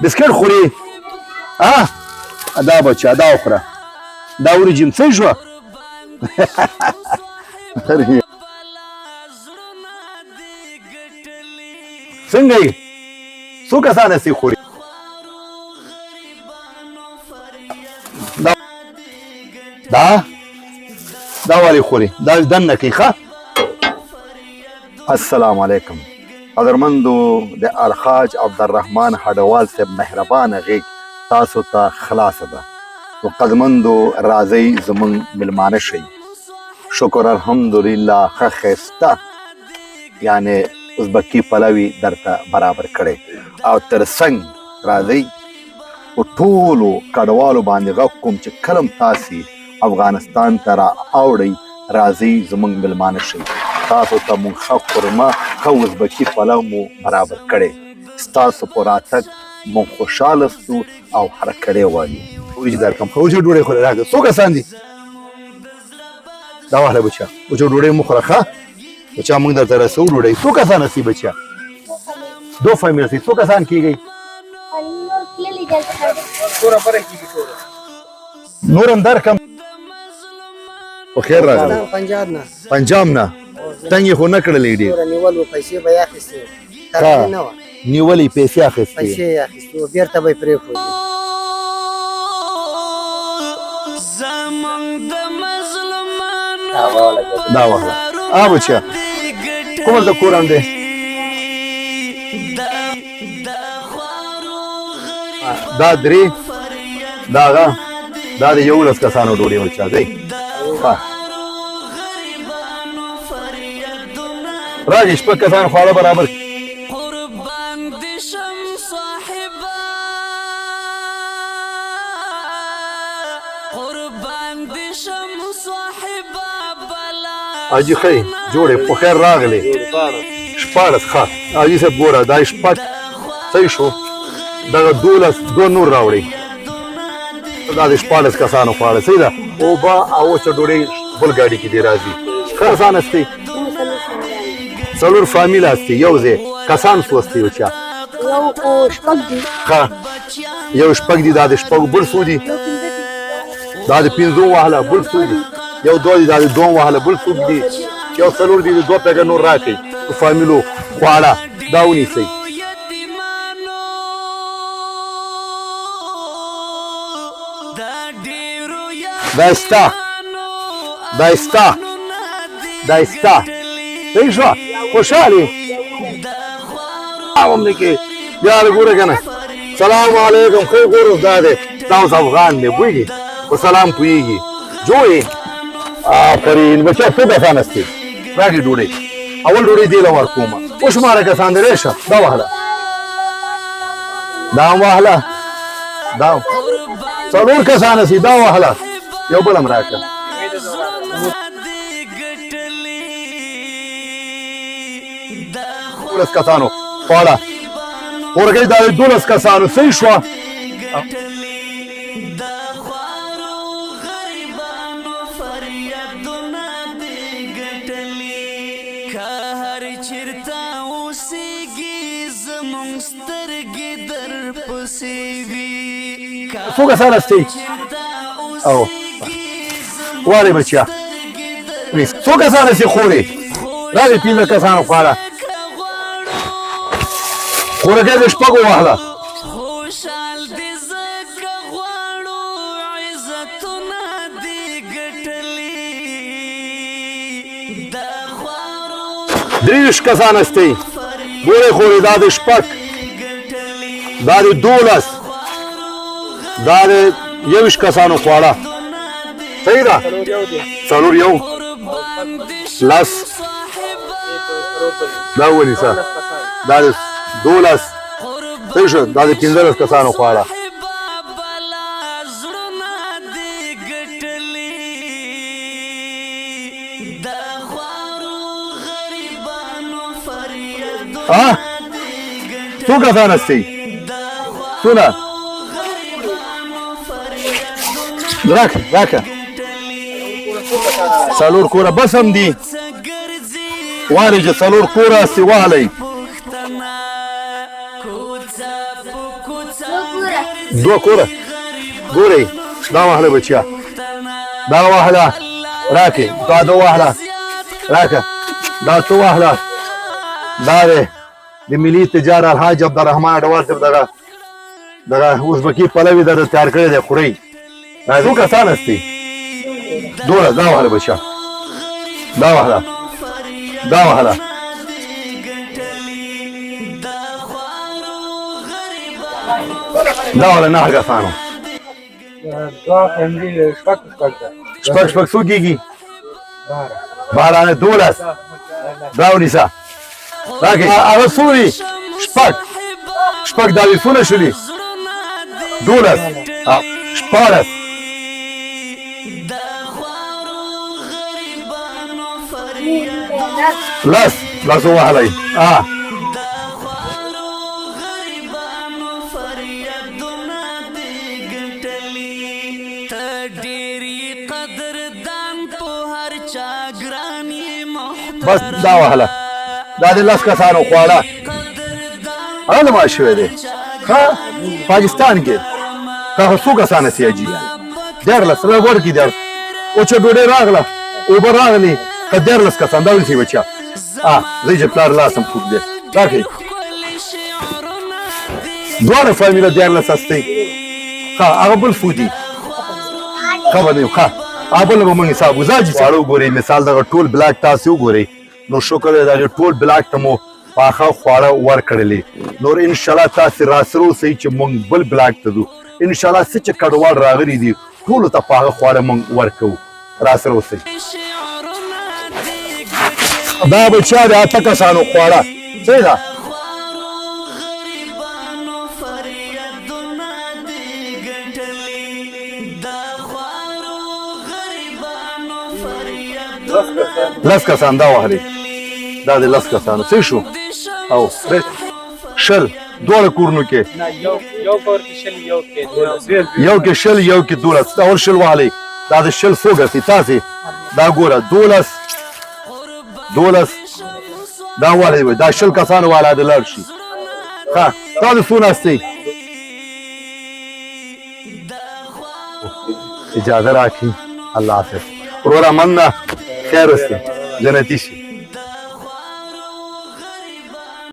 بسکټ خوري دا بچه دا وخوره دا وریجې څه شوه څنګه یې څو کسان یې خوري دا ولې خوري دا دننه کوي ښه السلام علیکم قدرمندو د الحاج عبدالرحمن هډوال صاحب مهربانه غیږ تاسو ته خلاصه ده نو قدرمندو راځئ زموږ میلمانه شئ شکر الحمدلله ښه ښایسته یعنې ازبکي پلوي درته برابر کړی او تر څنګ راځئ په ټولو کډوالو باندې غږ کوم چې کله هم تاسې افغانستان ته را اوړئ راځئ زموږ میلمانه شئ تاسو ته مونږ ښه قورمه ښه ازبکي پلو مو برابر کړی ستاسو په راتګ مونږ خوشحاله سو او هرکړی غواړي وریجې درکړم ښه وریجې ډوډۍ خوره راکړه څو کسان دي دا واخله بچه وریجې ډوډۍ مو خوره ښه بچه مونږ درته رسو ډوډۍ څو کسان هستئ بچه دو فیملی هستئ څو کسان کیږئ نور هم درکړم په خیر راغلی پنجاب نه تنګ یې خو نه کړلې ډېر نیولې پیسې اخیستې بېرته به یې پرېښودې دا واخله بچه کوم هلته کور هم دی دا درې دا هغه دا د 11 کسانو ډوډۍ بچه دی راځي شپږ کسان خواړه برابر حاجي ښه جوړې په خیر راغلې 14 ښه حاجي صاحب ګوره دا شپږ صحیح شو دغه 12 نور راوړئ دا د 14 کسانو خواړه صحیح ده اوبه او وچه ډوډۍ بل ګاډي کې دې راځي ښه کسان هستئ څلور فامیل هستئ یو ځای کسان څو هستئ بچه شپږ دي ښه یو شپږ دي دا د شپږو بل څو دي دا د 5 واهله بل څو دي یو دوه دي دا د 2 واهله بل څوک دي یو څلور دي د 2 پیګه نور راکړئ په فامیلو خواړه دا ونیسئ دا ستا دا ستا دا ستا صحیح شوه خوشحال یې هم نه کې بیا ګوره که نه سلام علیکم ښه ګوره دا دی دا اوس افغان دی پوهېږي په سلام پوهېږي جوړې آفرین بچه څو کسان هستئ راکړئ ډوډۍ اول ډوډۍ دې له ورکومه وشماره کسان دی ریشه دا واخله دا هم واخله دا څلور کسان هستئ دا واخله یو بل هم راکړه 12 کسانو خواړه ورکوي دا د 12 کسانو صحیح شوه څو کسان هستئ او وارې بچیا څو کسان هستئ خورې راځئ 15 کسانو خواړه خورکۍ د شپږو واخله دېرش کسان هستئ ګورئ خورې دا د شپږ دا د 12 دا د 21 کسانو خواړه صحیح ده څلور یو لس دا ونیسه دا د 12 صحیح شو دا د 15 کسانو خواړه څو کسان هستئ څونه راکه څلور کوره بس هم دي وارې چې څلور کوره هستې واهلئ دوه کوره ګورئ دا واهله بچیا دا واهله راکې دا دوه واهله راکه دا څو واهله دا دی د ملي تجار الحاج عبدالرحمن اډوال صاحب دغه ازبکي پلوي در تیار کړی دی خورئ دا څو کسان هستئ 12 دا واهله بچیا دا واهله دا واهله دا والا نه کسانو شپږ څو کېږي 12 12 دا ونیسه راکې هغه څو دي شپږ دا دي څونه شولي 12 14 لس وهلئ بس دا وهله دا د لس کسانو خواړه هغه ما شوی دی ها پاکستان کې تا څو کسان هستئ حاجي 14 ورکړي در اوچه ډوډۍ راغله اوبه راغلې که 14 کسان دا ونیسئ بچیا زه چې پلار لاسم خوږ دی راکئ دواړه فامیله 14 هستئ ښه هغه بل څو دي ښه به نه ښه هغه بل به موږ حساب وځه چې خواړه وګورئ مثال دغه ټول بلاک تاسې وګورئ نو شکر دی دا ټول بلاک ته مو پاخه خواړه ورکړلې نور انشاءالله تاسې راسره اوسئ چې موږ بل بلاک ته ځو انشاءالله څه چې کډوال راغلي دي ټولو ته پاخه خواړه موږ ورکوو راسره اوسئ دا بچیا د 8 کسانو خواړه څه ده لس کسان دا وهلئ دا د لس کسانو څه شو او شل دواړه کورونو کې یو کې شل یو کې 12 اور شل وهلئ دا د شل څو ګرځي تاسې دا ګوره 12 دا وهلئ دا شل کسانو والا د لاړ شي ښه تاسو څو ناستئ اجازه راکړئ الله حافظ وروره مننه خیر اوسئ جنتي شي